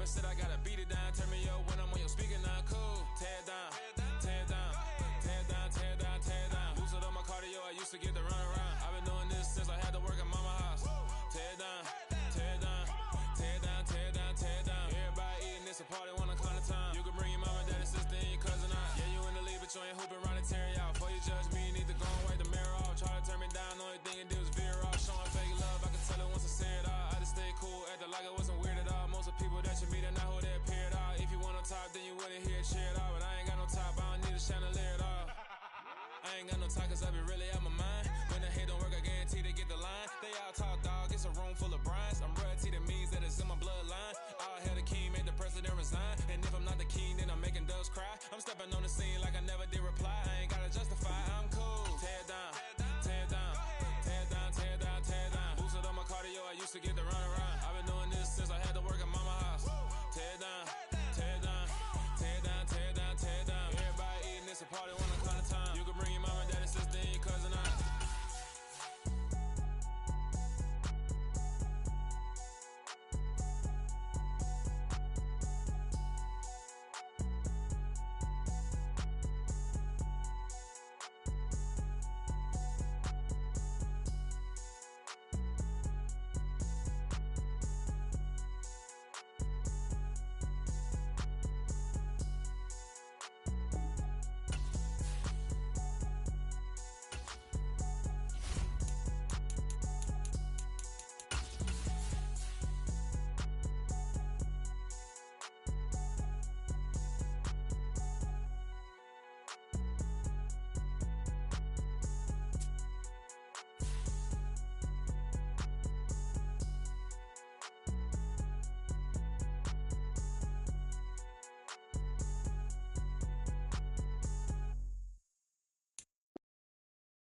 said I gotta beat it down. Turn me up when I'm on your speaker now. Cool. Tear down, tear down, tear down, tear down, tear down. Lose it on my cardio, I used to get the run around. I've been doing this since I had to work at mama house. Tear down, tear down, tear down, tear down, tear down. Everybody eating this a party one o'clock of time. You can bring your mama, daddy, sister, and your cousin out. Yeah, you in the league, but you ain't hooping around and tear out. Before you judge me, you need to go and wipe the mirror off. Try to turn me down, only thing it did was veer off. Showing fake love, I can tell it once I say it all. I just stay cool, acting like it wasn't weird at all. Most of the people that you meet are not who they appear at all. If you want on top, then you wouldn't hear it cheer at all. But I ain't got no top, I don't need a chandelier at all. I ain't got no time, cause I be really out my mind. When the hate don't work, I guarantee they get the line. They all talk, dog, it's a room full of brinds. I'm royalty, that means that it's in my bloodline. All hell the king, made the president resign. And if I'm not the king, then I'm making doves cry. I'm stepping on the scene like I never did reply. I ain't gotta justify, I'm cool. Tear down, tear down, tear down, tear down, tear down. Boosted on my cardio, I used to get the run around. I've been doing this since I had to work at mama house. Tear down, tear down, tear down, tear down, tear down. Everybody eating this a party one o'clock of time. You can bring your mama, daddy, sister, and your cousin out.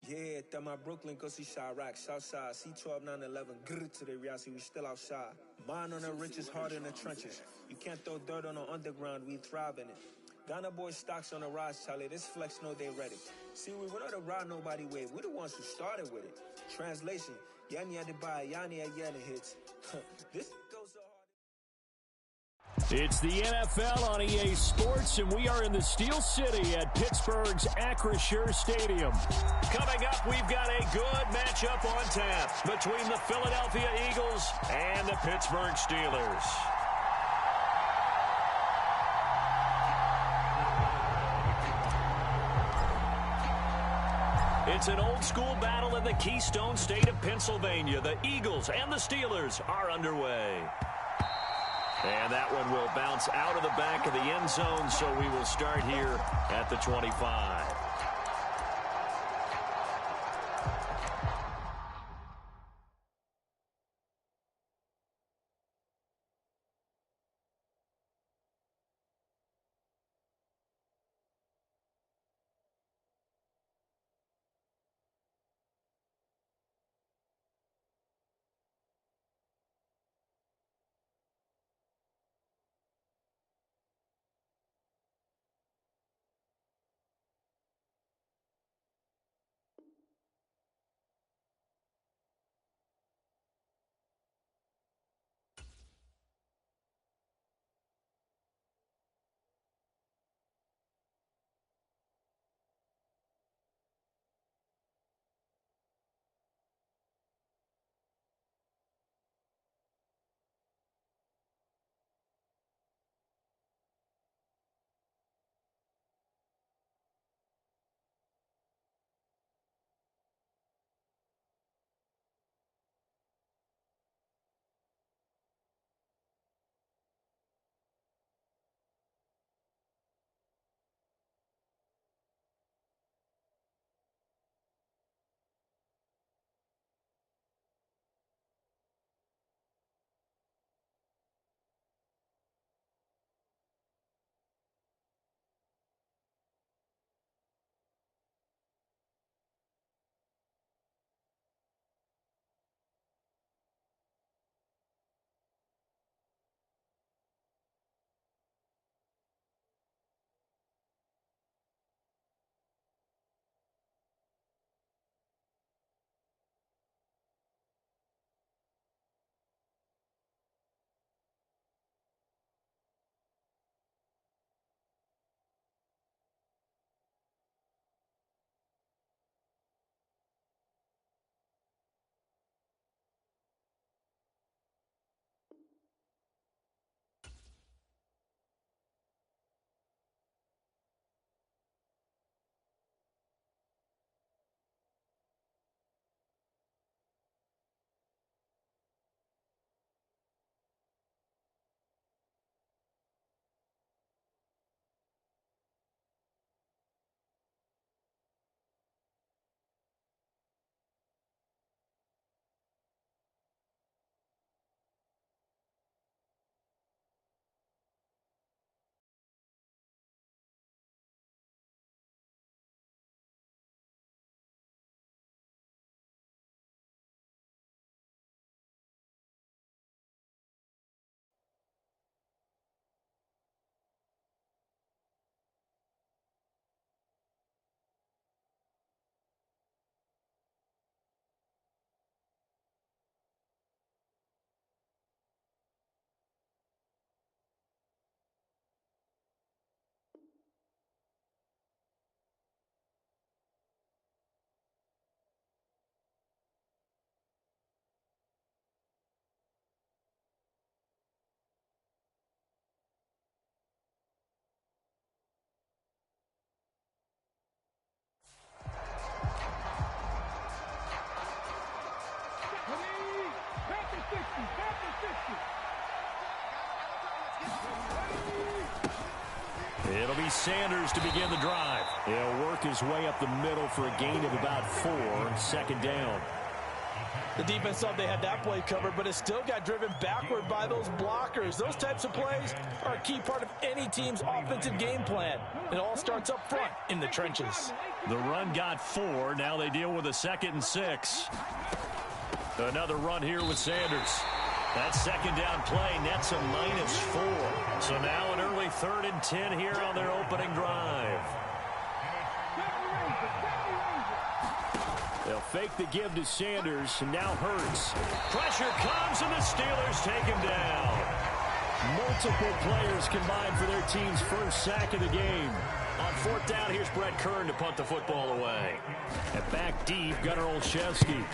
Yeah, that my Brooklyn, cause he Chirac, Southside, C12, 911, grr to the Riasi, we still outside. Mine on the riches, hard in the trenches. You can't throw dirt on the underground, we thrive in it. Ghana boy stocks on the rise, Charlie, this flex know they ready. See, we were not a ride nobody with, we the ones who started with it. Translation, Yani had to buy, Yani had yelling hits. This goes so hard. It's the NFL on EA Sports, and we are in the Steel City at Pittsburgh's Acrisure Stadium. Coming up, we've got a good matchup on tap between the Philadelphia Eagles and the Pittsburgh Steelers. It's an old-school battle in the Keystone State of Pennsylvania. The Eagles and the Steelers are underway. And that one will bounce out of the back of the end zone, so we will start here at the 25. be Sanders to begin the drive. He'll work his way up the middle for a gain of about 4, 2nd down. The defense thought they had that play covered, but it still got driven backward by those blockers. Those types of plays are a key part of any team's offensive game plan. It all starts up front in the trenches. The run got 4. Now they deal with a 2nd and 6. Another run here with Sanders. That 2nd down play nets a -4. So now an early 3rd and 10 here on their opening drive. They'll fake the give to Sanders, and now Hurts. Pressure comes, and the Steelers take him down. Multiple players combined for their team's first sack of the game. On 4th down, here's Brett Kern to punt the football away. And back deep, Gunnar Olszewski.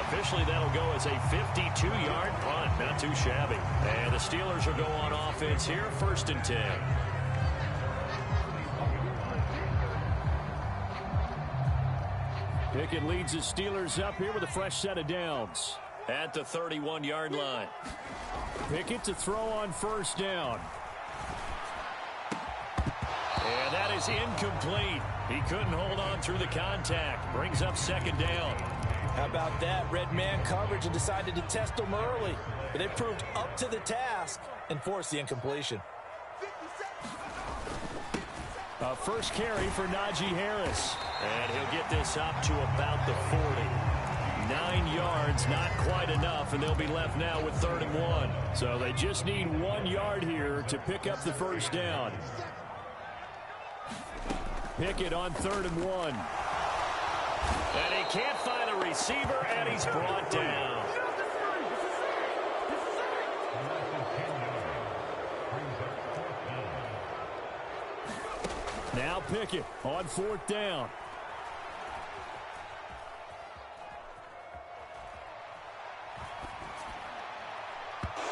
Officially, that'll go as a 52-yard punt. Not too shabby. And the Steelers will go on offense here, 1st and 10. Pickett leads the Steelers up here with a fresh set of downs. At the 31-yard line. Pickett to throw on 1st down. And that is incomplete. He couldn't hold on through the contact. Brings up 2nd down. How about that? Red man coverage and decided to test them early. But they proved up to the task and forced the incompletion. A first carry for Najee Harris. And he'll get this up to about the 40. 9 yards, not quite enough, and they'll be left now with 3rd and 1. So they just need 1 yard here to pick up the 1st down. Pickett on 3rd and 1. And he can't find a receiver, and he's brought down. Now Pickett on 4th down.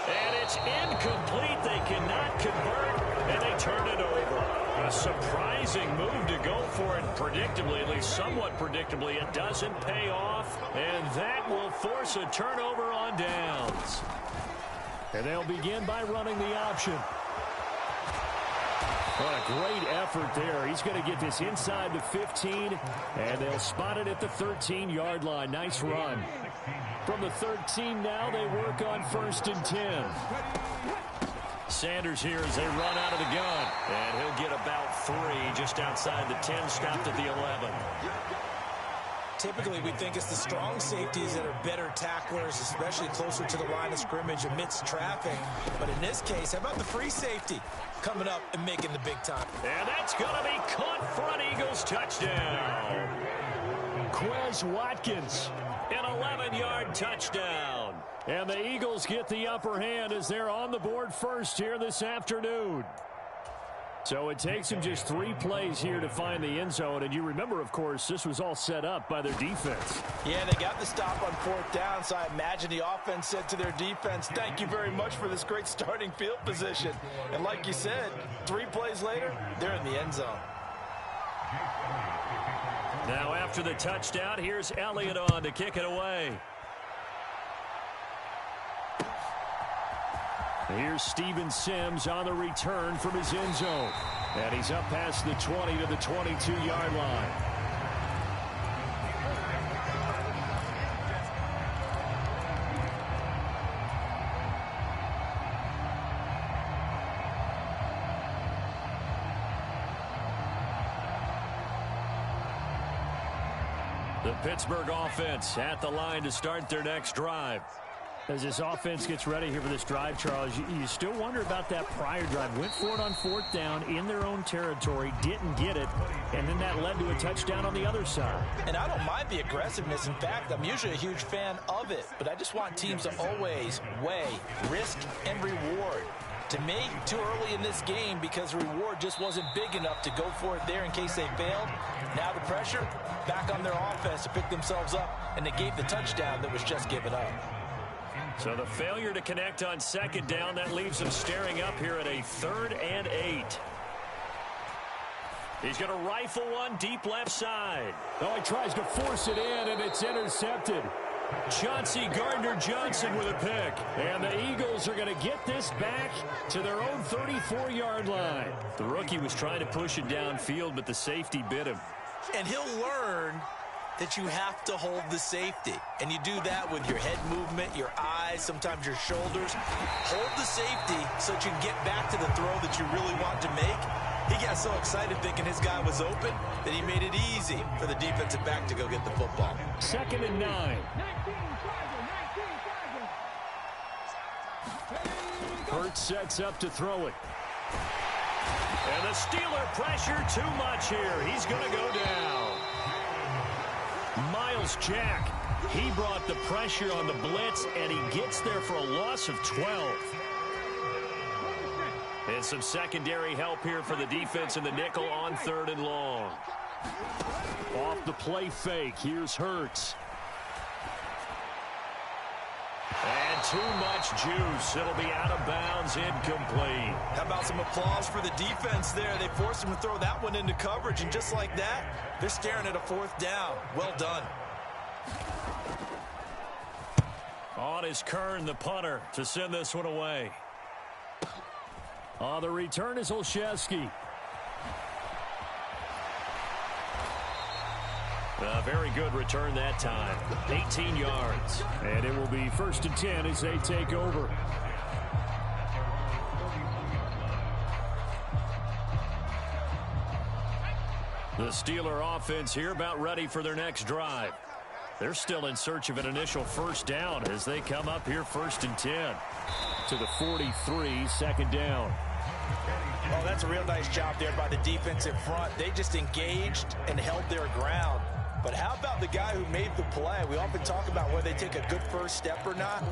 And it's incomplete. They cannot convert, and they turn it over. A surprising move to go for it predictably, at least somewhat predictably. It doesn't pay off, and that will force a turnover on downs. And they'll begin by running the option. What a great effort there. He's going to get this inside the 15, and they'll spot it at the 13-yard line. Nice run. From the 13 now, they work on 1st and 10. Sanders here as they run out of the gun. And he'll get about 3 just outside the 10, stopped at the 11. Typically, we think it's the strong safeties that are better tacklers, especially closer to the line of scrimmage amidst traffic. But in this case, how about the free safety coming up and making the big time? And that's going to be caught front, Eagles touchdown. Quez Watkins, an 11-yard touchdown. And the Eagles get the upper hand as they're on the board first here this afternoon. So it takes them just 3 plays here to find the end zone. And you remember, of course, this was all set up by their defense. Yeah, they got the stop on 4th down, so I imagine the offense said to their defense, thank you very much for this great starting field position. And like you said, 3 plays later, they're in the end zone. Now after the touchdown, here's Elliott on to kick it away. Here's Steven Sims on the return from his end zone. And he's up past the 20 to the 22-yard line. The Pittsburgh offense at the line to start their next drive. As this offense gets ready here for this drive, Charles, you still wonder about that prior drive. Went for it on 4th down in their own territory, didn't get it, and then that led to a touchdown on the other side. And I don't mind the aggressiveness. In fact, I'm usually a huge fan of it, but I just want teams to always weigh risk and reward. To me, too early in this game because the reward just wasn't big enough to go for it there in case they failed. Now the pressure back on their offense to pick themselves up, and they gave the touchdown that was just given up. So the failure to connect on 2nd down, that leaves them staring up here at a 3rd and 8. He's going to rifle one deep left side. Oh, he tries to force it in, and it's intercepted. Chauncey Gardner-Johnson with a pick. And the Eagles are going to get this back to their own 34-yard line. The rookie was trying to push it downfield, but the safety bit him. And he'll learn that you have to hold the safety. And you do that with your head movement, your eyes, sometimes your shoulders. Hold the safety so that you can get back to the throw that you really want to make. He got so excited thinking his guy was open that he made it easy for the defensive back to go get the football. 2nd and 9. Hurts sets up to throw it. And the Steeler pressure too much here. He's going to go down. Miles Jack, he brought the pressure on the blitz, and he gets there for a loss of 12. And some secondary help here for the defense in the nickel on 3rd and long. Off the play fake, here's Hurts. And too much juice. It'll be out of bounds, incomplete. How about some applause for the defense there? They forced him to throw that one into coverage, and just like that, they're staring at a 4th down. Well done. On is Kern, the punter, to send this one away. On the return is Olszewski. A very good return that time. 18 yards. And it will be 1st and 10 as they take over. The Steeler offense here about ready for their next drive. They're still in search of an initial 1st down as they come up here 1st and 10. To the 43, 2nd down. Oh, that's a real nice job there by the defensive front. They just engaged and held their ground. But how about the guy who made the play? We often talk about whether they take a good first step or not.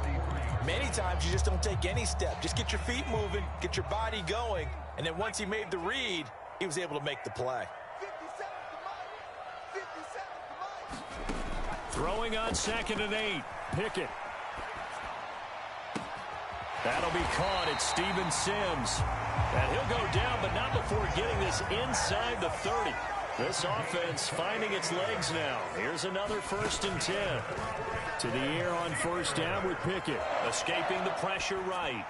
Many times you just don't take any step. Just get your feet moving, get your body going, and then once he made the read, he was able to make the play. Throwing on 2nd and 8. Pickett. That'll be caught. It's Steven Sims. And he'll go down, but not before getting this inside the 30. This offense finding its legs now. Here's another 1st and 10. To the air on 1st down with Pickett. Escaping the pressure right.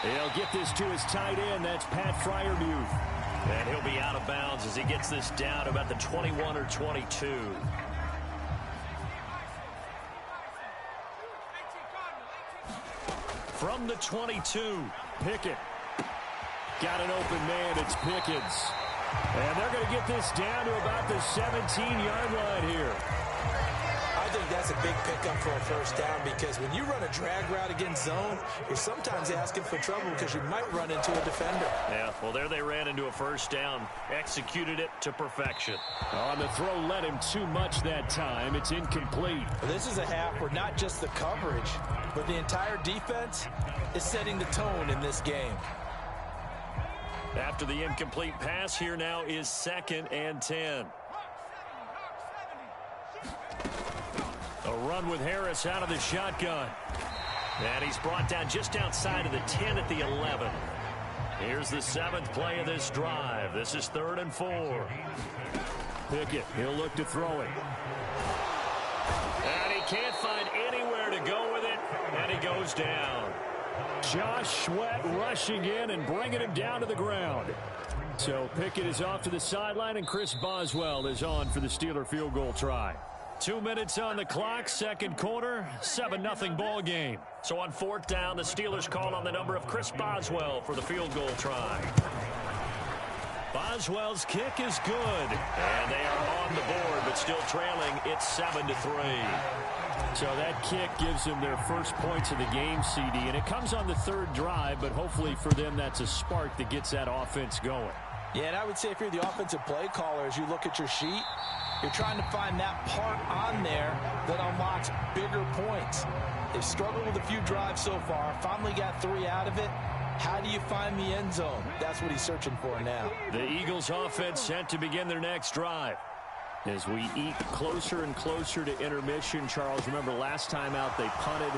He'll get this to his tight end. That's Pat Freiermuth. And he'll be out of bounds as he gets this down to about the 21 or 22. From the 22, Pickett. Got an open man, it's Pickens. And they're going to get this down to about the 17-yard line here. I think that's a big pickup for a 1st down because when you run a drag route against zone, you're sometimes asking for trouble because you might run into a defender. Yeah, well, there they ran into a 1st down. Executed it to perfection. On the throw, led him too much that time. It's incomplete. Well, this is a half where not just the coverage, but the entire defense is setting the tone in this game. After the incomplete pass, here now is 2nd and 10. A run with Harris out of the shotgun. And he's brought down just outside of the 10 at the 11. Here's the 7th play of this drive. This is 3rd and 4. Pickett, he'll look to throw it. And he can't find anywhere to go with it, and he goes down. Josh Sweat rushing in and bringing him down to the ground. So Pickett is off to the sideline, and Chris Boswell is on for the Steeler field goal try. 2 minutes on the clock, 2nd quarter, 7-0 ball game. So on 4th down, the Steelers call on the number of Chris Boswell for the field goal try. Boswell's kick is good, and they are on the board, but still trailing. It's 7-3. So that kick gives them their first points of the game, CD, and it comes on the 3rd drive, but hopefully for them that's a spark that gets that offense going. Yeah, and I would say if you're the offensive play caller, as you look at your sheet, you're trying to find that part on there that unlocks bigger points. They've struggled with a few drives so far, finally got 3 out of it. How do you find the end zone? That's what he's searching for now. The Eagles offense set to begin their next drive. As we eke closer and closer to intermission, Charles, remember last time out they punted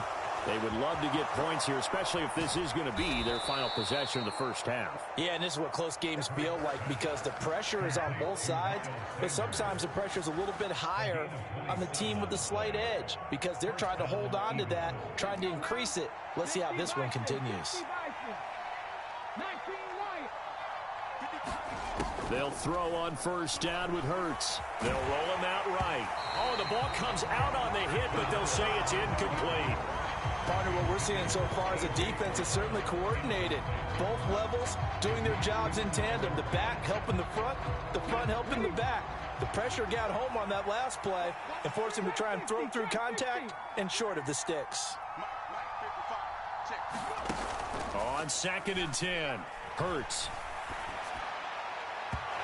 They would love to get points here, especially if this is going to be their final possession of the first half. Yeah, and this is what close games feel like because the pressure is on both sides, but sometimes the pressure is a little bit higher on the team with the slight edge because they're trying to hold on to that, trying to increase it. Let's see how this one continues. They'll throw on first down with Hurts. They'll roll him out right. Oh, the ball comes out on the hit, but they'll say it's incomplete. Partner, what we're seeing so far is the defense is certainly coordinated. Both levels doing their jobs in tandem. The back helping the front helping the back. The pressure got home on that last play and forced him to try and throw through contact and short of the sticks. On 2nd and 10, Hurts.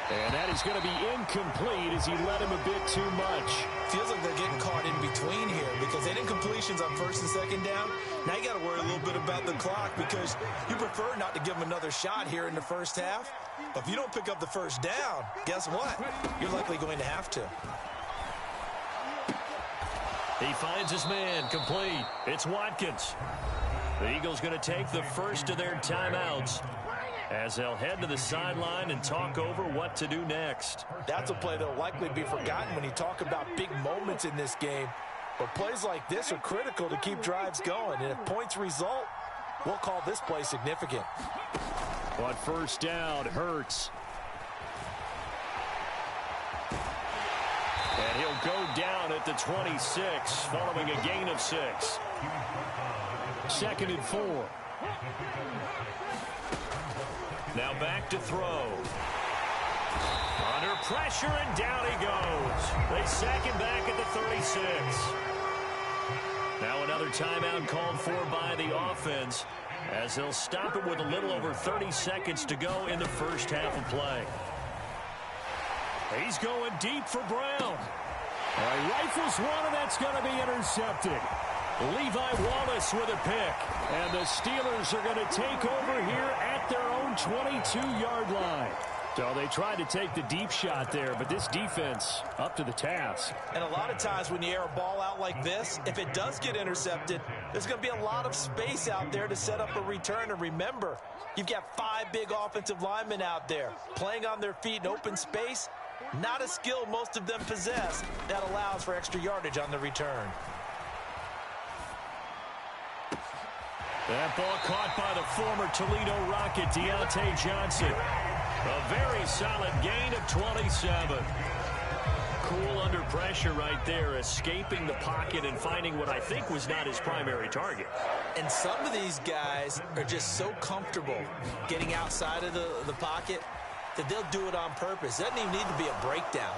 And that is going to be incomplete as he led him a bit too much. Feels like they're getting caught in between here because they didn't incompletions on 1st and 2nd down. Now you got to worry a little bit about the clock because you prefer not to give them another shot here in the first half. But if you don't pick up the first down, guess what? You're likely going to have to. He finds his man, complete. It's Watkins. The Eagles going to take the first of their timeouts as they'll head to the sideline and talk over what to do next. That's a play that will likely be forgotten when you talk about big moments in this game. But plays like this are critical to keep drives going. And if points result, we'll call this play significant. On first down, Hurts. And he'll go down at the 26 following a gain of 6. 2nd and 4. Now back to throw. Under pressure, and down he goes. They sack him back at the 36. Now another timeout called for by the offense as they'll stop it with a little over 30 seconds to go in the first half of play. He's going deep for Brown. Rifles one, and that's going to be intercepted. Levi Wallace with a pick. And the Steelers are going to take over here at their own 22-yard line. So they tried to take the deep shot there, but this defense up to the task. And a lot of times when you air a ball out like this, if it does get intercepted, there's going to be a lot of space out there to set up a return. And remember, you've got 5 big offensive linemen out there playing on their feet in open space. Not a skill most of them possess that allows for extra yardage on the return. That ball caught by the former Toledo Rocket, Deontay Johnson. A very solid gain of 27. Cool under pressure right there, escaping the pocket and finding what I think was not his primary target. And some of these guys are just so comfortable getting outside of the pocket that they'll do it on purpose. It doesn't even need to be a breakdown.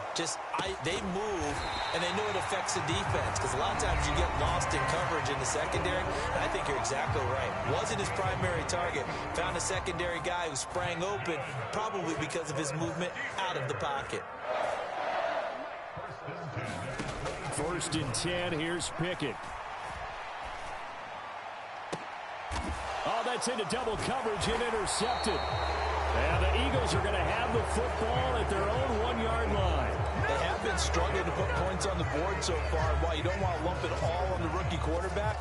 They move, and they know it affects the defense because a lot of times you get lost in coverage in the secondary, and I think you're exactly right. Wasn't his primary target. Found a secondary guy who sprang open, probably because of his movement out of the pocket. 1st and 10, here's Pickett. Oh, that's into double coverage and intercepted. And the Eagles are going to have the football at their own 1-yard line. They have been struggling to put points on the board so far. While you don't want to lump it all on the rookie quarterback,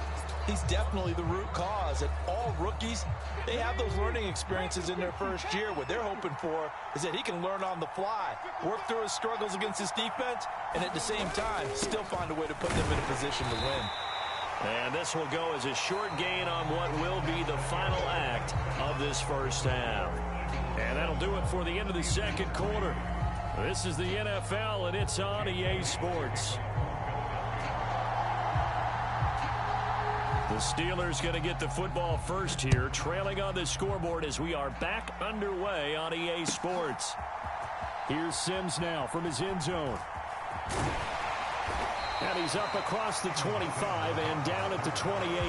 he's definitely the root cause. And all rookies, they have those learning experiences in their first year. What they're hoping for is that he can learn on the fly, work through his struggles against his defense, and at the same time, still find a way to put them in a position to win. And this will go as a short gain on what will be the final act of this first half. And that'll do it for the end of the second quarter. This is the NFL, and it's on EA Sports. The Steelers going to get the football first here, trailing on the scoreboard as we are back underway on EA Sports. Here's Sims now from his end zone. And he's up across the 25 and down at the 28.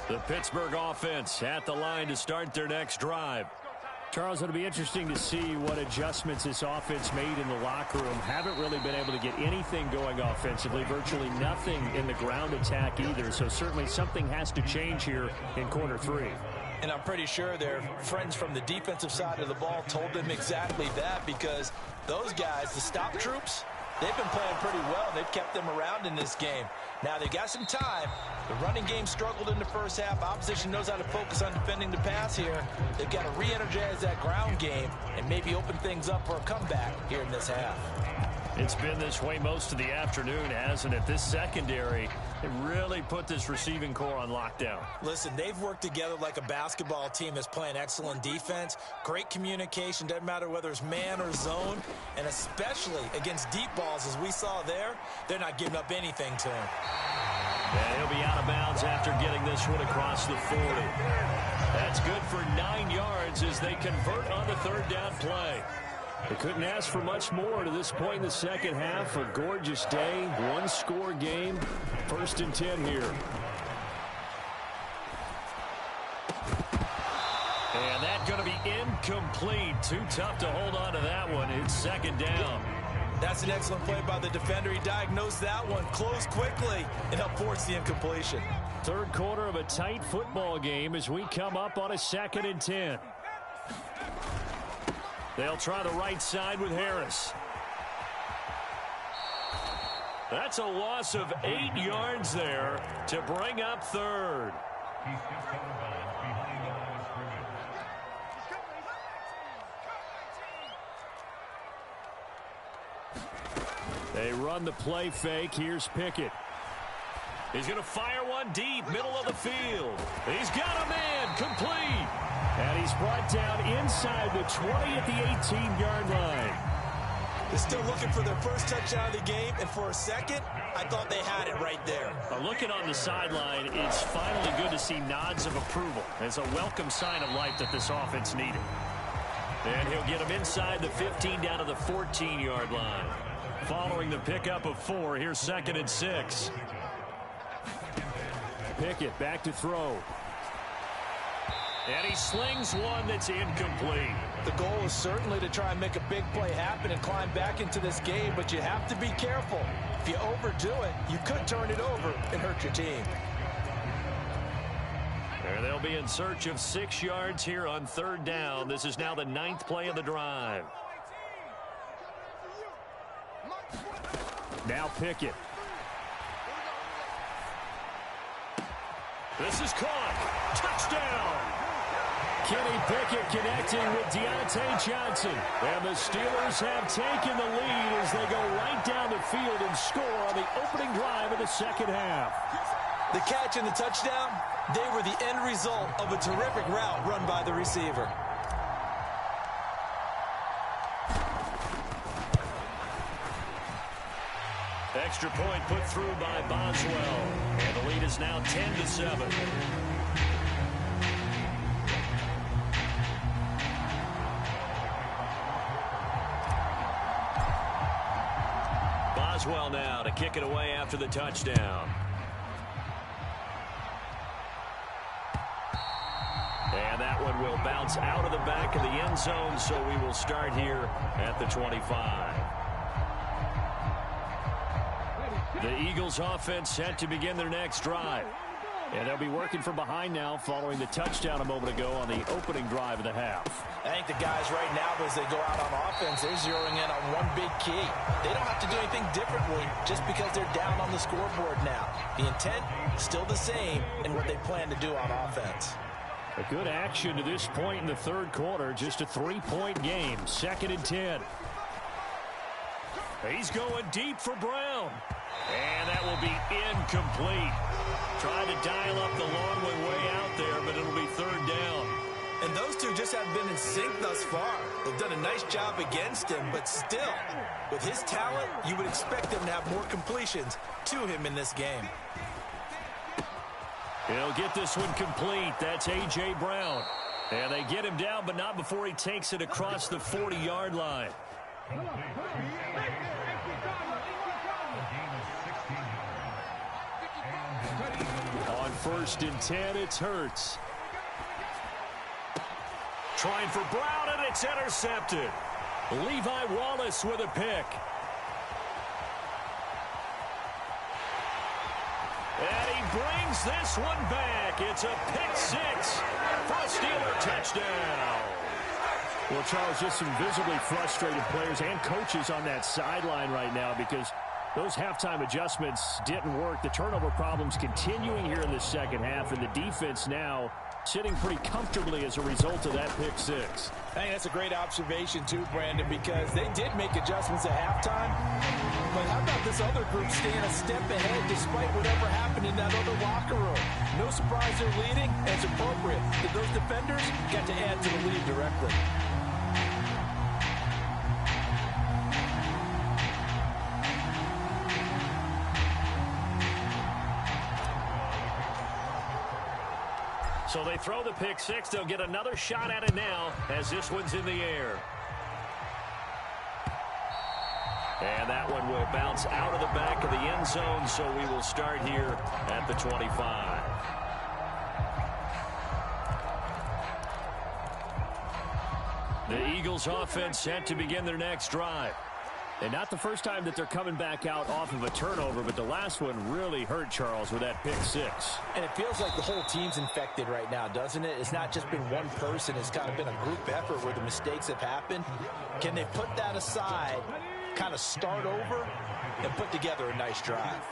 The Pittsburgh offense at the line to start their next drive. Charles, it'll be interesting to see what adjustments this offense made in the locker room. Haven't really been able to get anything going offensively, virtually nothing in the ground attack either. So certainly something has to change here in quarter 3. And I'm pretty sure their friends from the defensive side of the ball told them exactly that, because those guys, the stop troops, they've been playing pretty well. They've kept them around in this game. Now, they've got some time. The running game struggled in the first half. Opposition knows how to focus on defending the pass here. They've got to re-energize that ground game and maybe open things up for a comeback here in this half. It's been this way most of the afternoon, hasn't it? This secondary, they really put this receiving core on lockdown. Listen, they've worked together like a basketball team that's playing excellent defense. Great communication, doesn't matter whether it's man or zone. And especially against deep balls, as we saw there, they're not giving up anything to him. And he'll be out of bounds after getting this one across the 40. That's good for 9 yards as they convert on the third down play. They couldn't ask for much more to this point in the second half. A gorgeous day, one-score game, 1st and 10 here. And that's going to be incomplete. Too tough to hold on to that one. It's 2nd down. That's an excellent play by the defender. He diagnosed that one, closed quickly, and helped force the incompletion. Third quarter of a tight football game as we come up on a 2nd and 10. They'll try the right side with Harris. That's a loss of 8 yards there to bring up 3rd. They run the play fake. Here's Pickett. He's going to fire one deep, middle of the field. He's got a man, complete. And he's brought down inside the 20 at the 18-yard line. They're still looking for their first touchdown of the game, and for a second, I thought they had it right there. Looking on the sideline, it's finally good to see nods of approval. It's a welcome sign of life that this offense needed. And he'll get him inside the 15 down to the 14-yard line. Following the pickup of 4, here's 2nd and 6. Pickett back to throw. And he slings one that's incomplete. The goal is certainly to try and make a big play happen and climb back into this game, but you have to be careful. If you overdo it, you could turn it over and hurt your team. And they'll be in search of 6 yards here on 3rd down. This is now the 9th play of the drive. Now Pickett. This is caught. Touchdown. Kenny Pickett connecting with Deontay Johnson. And the Steelers have taken the lead as they go right down the field and score on the opening drive of the second half. The catch and the touchdown, they were the end result of a terrific route run by the receiver. Extra point put through by Boswell. And the lead is now 10-7. Boswell now to kick it away after the touchdown. And that one will bounce out of the back of the end zone, so we will start here at the 25. The Eagles offense set to begin their next drive. And they'll be working from behind now following the touchdown a moment ago on the opening drive of the half. I think the guys right now, as they go out on offense, they're zeroing in on one big key. They don't have to do anything differently just because they're down on the scoreboard now. The intent, still the same in what they plan to do on offense. A good action to this point in the third quarter. Just a 3-point game. 2nd and 10. He's going deep for Brown. And that will be incomplete. Trying to dial up the long way out there, but it'll be 3rd down. And those two just haven't been in sync thus far. They've done a nice job against him, but still, with his talent, you would expect them to have more completions to him in this game. He'll get this one complete. That's A.J. Brown. And they get him down, but not before he takes it across the 40-yard line. On 1st and 10, it's Hurts. Trying for Brown, and it's intercepted. Levi Wallace with a pick. And he brings this one back. It's a pick six for a Steeler touchdown. Well, Charles, just some visibly frustrated players and coaches on that sideline right now because those halftime adjustments didn't work. The turnover problems continuing here in the second half, and the defense now sitting pretty comfortably as a result of that pick six. I think that's a great observation too, Brandon, because they did make adjustments at halftime. But how about this other group staying a step ahead despite whatever happened in that other locker room? No surprise they're leading, and it's appropriate that those defenders got to add to the lead directly. So they throw the pick six. They'll get another shot at it now as this one's in the air. And that one will bounce out of the back of the end zone, so we will start here at the 25. The Eagles offense set to begin their next drive. And not the first time that they're coming back out off of a turnover, but the last one really hurt Charles with that pick six. And it feels like the whole team's infected right now, doesn't it? It's not just been one person. It's kind of been a group effort where the mistakes have happened. Can they put that aside, kind of start over, and put together a nice drive?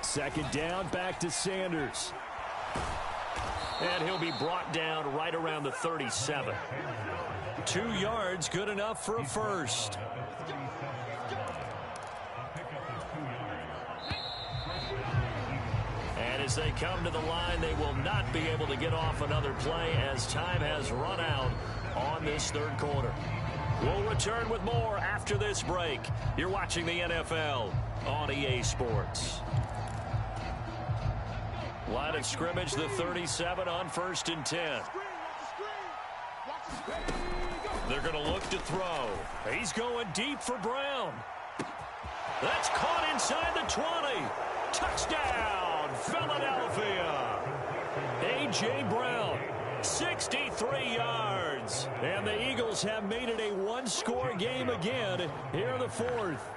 Second down, back to Sanders. And he'll be brought down right around the 37. 2 yards, good enough for a first. And as they come to the line, they will not be able to get off another play as time has run out on this third quarter. We'll return with more after this break. You're watching the NFL on EA Sports. Line of scrimmage, the 37 on 1st and 10. They're going to look to throw. He's going deep for Brown. That's caught inside the 20. Touchdown, Philadelphia. A.J. Brown, 63 yards. And the Eagles have made it a one-score game again here in the fourth.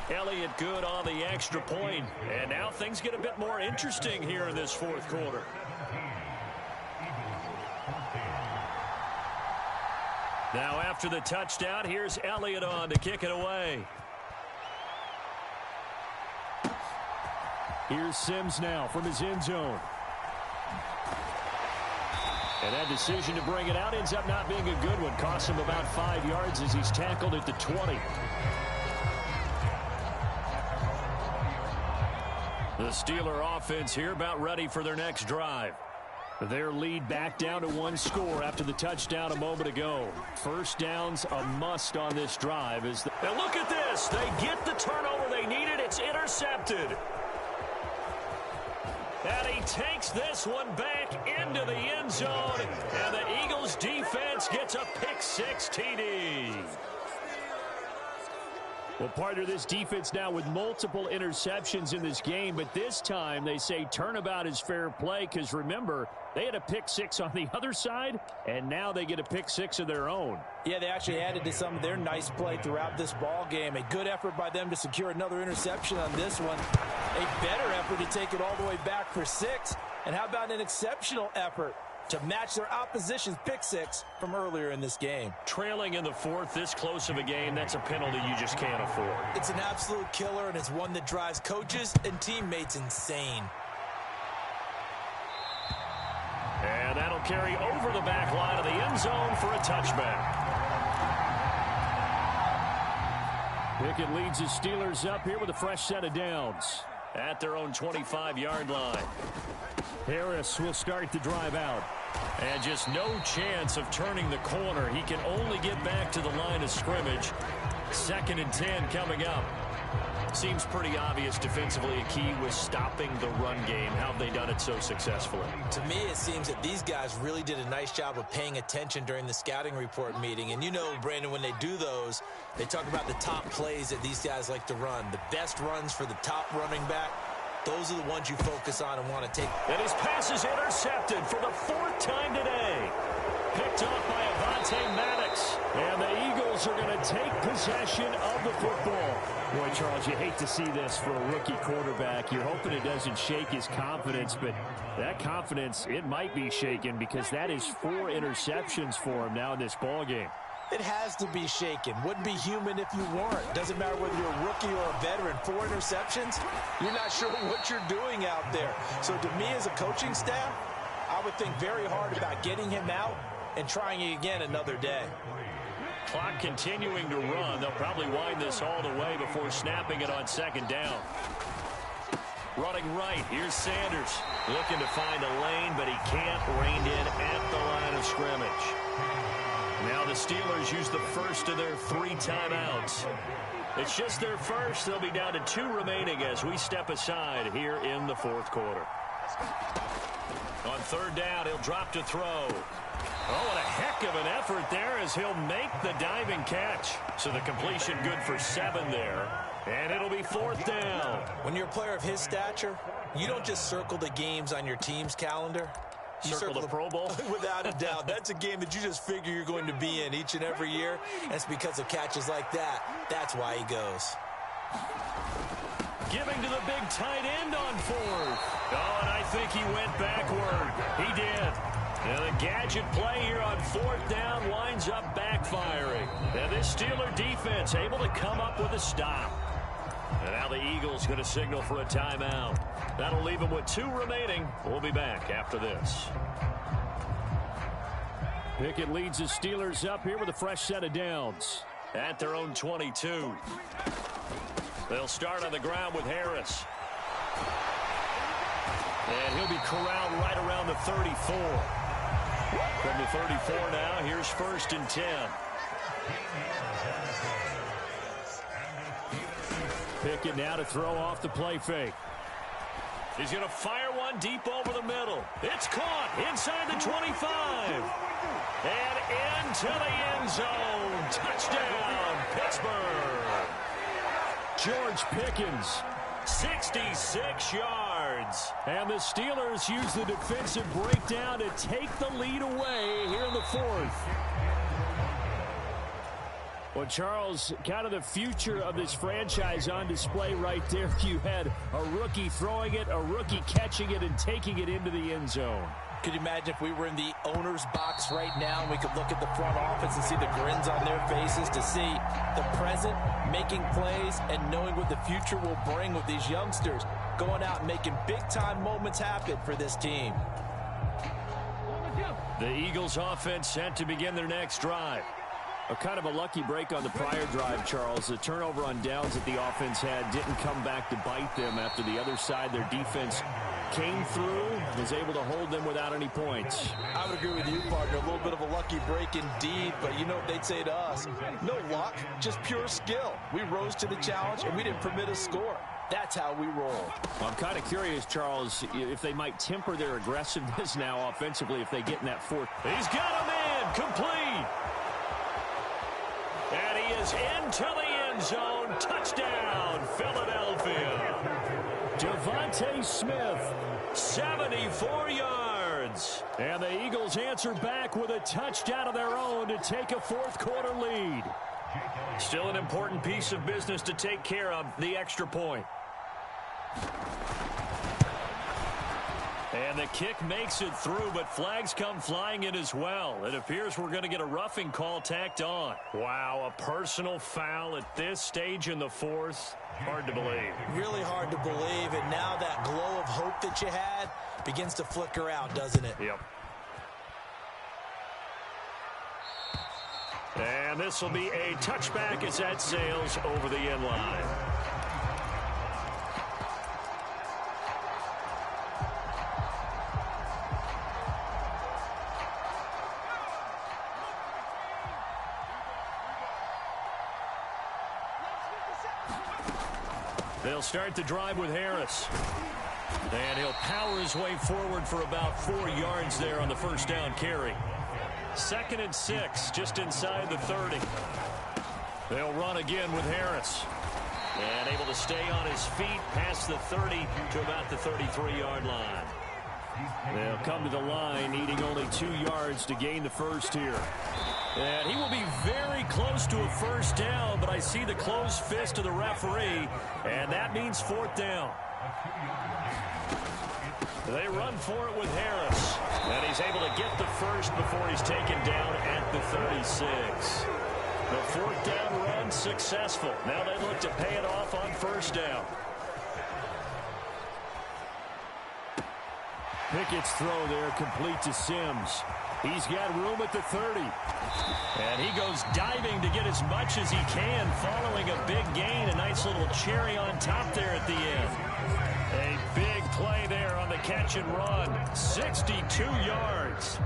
Elliott good on the extra point. And now things get a bit more interesting here in this fourth quarter. Now after the touchdown, here's Elliott on to kick it away. Here's Sims now from his end zone. And that decision to bring it out ends up not being a good one. Costs him about 5 yards as he's tackled at the 20. The Steeler offense here about ready for their next drive. Their lead back down to one score after the touchdown a moment ago. First down's a must on this drive. And look at this. They get the turnover they needed. It's intercepted. And he takes this one back into the end zone. And the Eagles defense gets a pick six TD. Well, partner, this defense now with multiple interceptions in this game, but this time they say turnabout is fair play because, remember, they had a pick six on the other side, and now they get a pick six of their own. Yeah, they actually added to some of their nice play throughout this ball game. A good effort by them to secure another interception on this one. A better effort to take it all the way back for 6. And how about an exceptional effort to match their opposition's pick six from earlier in this game? Trailing in the fourth, this close of a game, that's a penalty you just can't afford. It's an absolute killer, and it's one that drives coaches and teammates insane. And that'll carry over the back line of the end zone for a touchback. Pickett leads his Steelers up here with a fresh set of downs. At their own 25-yard line. Harris will start the drive out. And just no chance of turning the corner. He can only get back to the line of scrimmage. 2nd and 10 coming up. Seems pretty obvious defensively a key was stopping the run game. How have they done it so successfully? To me, it seems that these guys really did a nice job of paying attention during the scouting report meeting. And you know, Brandon, when they do those, they talk about the top plays that these guys like to run. The best runs for the top running back. Those are the ones you focus on and want to take. And his pass is intercepted for the 4th time today. picked off by Avonte Maddox. And the Eagles are going to take possession of the football. Boy, Charles, you hate to see this for a rookie quarterback. You're hoping it doesn't shake his confidence, but that confidence, it might be shaken because that is 4 interceptions for him now in this ball game. It has to be shaken. Wouldn't be human if you weren't. Doesn't matter whether you're a rookie or a veteran. 4 interceptions, you're not sure what you're doing out there. So to me as a coaching staff, I would think very hard about getting him out and trying it again another day. Clock continuing to run. They'll probably wind this all the way before snapping it on second down. Running right, here's Sanders. Looking to find a lane, but he can't. Reined in at the line of scrimmage. Now the Steelers use the first of their 3 timeouts. It's just their first. They'll be down to 2 remaining as we step aside here in the 4th quarter. On third down, he'll drop to throw. Oh, what a heck of an effort there as he'll make the diving catch. So the completion good for 7 there. And it'll be 4th down. When you're a player of his stature, you don't just circle the games on your team's calendar. You circle the Pro Bowl? Without a doubt. That's a game that you just figure you're going to be in each and every year. And it's because of catches like that. That's why he goes. Giving to the big tight end on 4th. Oh, and I think he went backward. He did. And the gadget play here on 4th down winds up backfiring. And this Steeler defense able to come up with a stop. And now the Eagles going to signal for a timeout. That'll leave them with 2 remaining. We'll be back after this. Pickett leads the Steelers up here with a fresh set of downs. At their own 22. They'll start on the ground with Harris. And he'll be corralled right around the 34. From the 34 now, here's 1st and 10. Pickett now to throw off the play fake. He's going to fire one deep over the middle. It's caught inside the 25. And into the end zone. Touchdown, Pittsburgh. George Pickens, 66 yards. And the Steelers use the defensive breakdown to take the lead away here in the 4th. Well, Charles, kind of the future of this franchise on display right there. You had a rookie throwing it, a rookie catching it, and taking it into the end zone. Could you imagine if we were in the owner's box right now and we could look at the front office and see the grins on their faces to see the present making plays and knowing what the future will bring with these youngsters going out and making big-time moments happen for this team. The Eagles offense set to begin their next drive. A kind of a lucky break on the prior drive, Charles. The turnover on downs that the offense had didn't come back to bite them after the other side. Their defense came through, was able to hold them without any points. I would agree with you, partner. A little bit of a lucky break indeed, but you know what they'd say to us? No luck, just pure skill. We rose to the challenge, and we didn't permit a score. That's how we roll. I'm kind of curious, Charles, if they might temper their aggressiveness now offensively if they get in that 4th. He's got a man, complete. And he is into the end zone. Touchdown, Philadelphia. Devontae Smith, 74 yards. And the Eagles answer back with a touchdown of their own to take a 4th quarter lead. Still an important piece of business to take care of, the extra point. And the kick makes it through, but flags come flying in as well. It appears we're going to get a roughing call tacked on. Wow, a personal foul at this stage in the 4th. Hard to believe. Really hard to believe, and now that glow of hope that you had begins to flicker out, doesn't it? Yep. And this will be a touchback as that sails over the end line. They'll start the drive with Harris. And he'll power his way forward for about 4 yards there on the first down carry. 2nd and 6, just inside the 30. They'll run again with Harris. And able to stay on his feet past the 30 to about the 33-yard line. They'll come to the line, needing only 2 yards to gain the first here. And he will be very close to a first down, but I see the closed fist of the referee, and that means 4th down. They run for it with Harris, and he's able to get the first before he's taken down at the 36. The 4th down run successful. Now they look to pay it off on first down. Pickett's throw there complete to Sims. He's got room at the 30. And he goes diving to get as much as he can following a big gain. A nice little cherry on top there at the end. A big play there on the catch and run. 62 yards.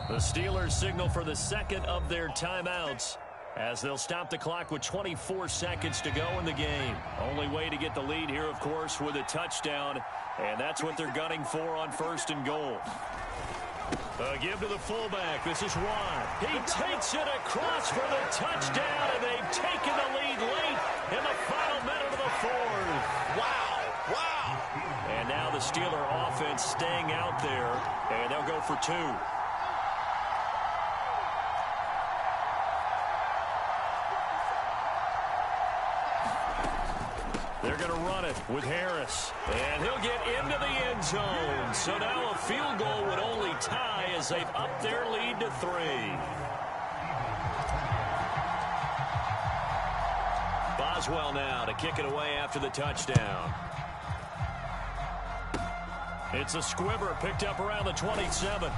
The Steelers signal for the second of their timeouts as they'll stop the clock with 24 seconds to go in the game. Only way to get the lead here, of course, with a touchdown, and that's what they're gunning for on 1st and goal. Give to the fullback. This is Juan. He takes it across for the touchdown, and they've taken the lead late in the final minute of the 4th. Wow. Wow. And now the Steeler offense staying out there, and they'll go for 2. They're going to run it with Harris. And he'll get into the end zone. So now a field goal would only tie as they've upped their lead to 3. Boswell now to kick it away after the touchdown. It's a squibber picked up around the 27.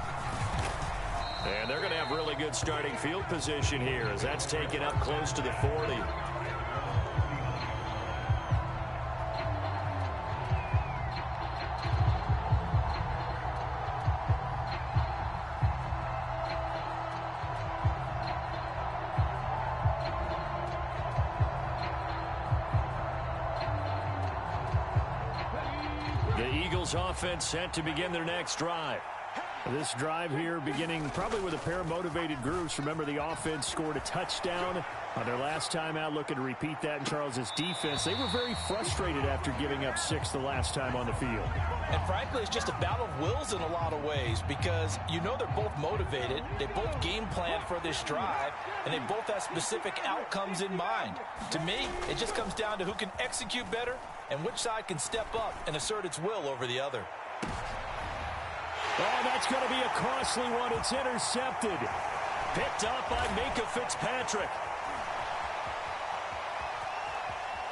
And they're going to have really good starting field position here as that's taken up close to the 40. Offense set to begin their next drive. This drive here beginning probably with a pair of motivated groups. Remember, the offense scored a touchdown on their last time out, looking to repeat that in Charles's defense. They were very frustrated after giving up 6 the last time on the field. And frankly, it's just a battle of wills in a lot of ways because you know they're both motivated. They both game plan for this drive, and they both have specific outcomes in mind. To me, it just comes down to who can execute better and which side can step up and assert its will over the other. Oh, that's going to be a costly one. It's intercepted. Picked up by Minkah Fitzpatrick.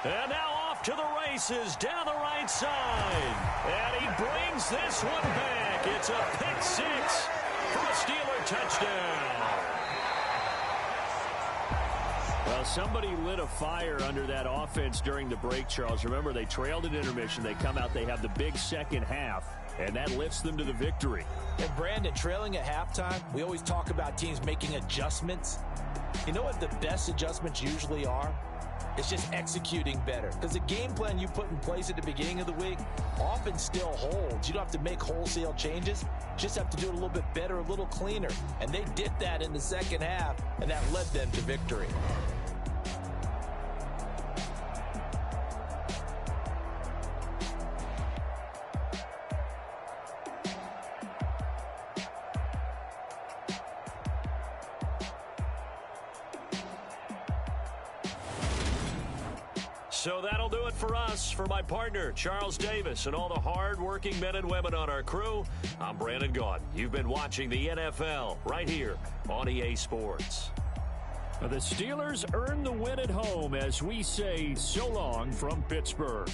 And now off to the races down the right side. And he brings this one back. It's a pick 6 for a Steeler touchdown. Well, somebody lit a fire under that offense during the break, Charles. Remember, they trailed at intermission. They come out, they have the big second half, and that lifts them to the victory. And Brandon, trailing at halftime, we always talk about teams making adjustments. You know what the best adjustments usually are? It's just executing better. Because the game plan you put in place at the beginning of the week often still holds. You don't have to make wholesale changes. Just have to do it a little bit better, a little cleaner. And they did that in the second half, and that led them to victory. So that'll do it for us. For my partner, Charles Davis, and all the hard-working men and women on our crew, I'm Brandon Gaudin. You've been watching the NFL right here on EA Sports. The Steelers earn the win at home as we say so long from Pittsburgh.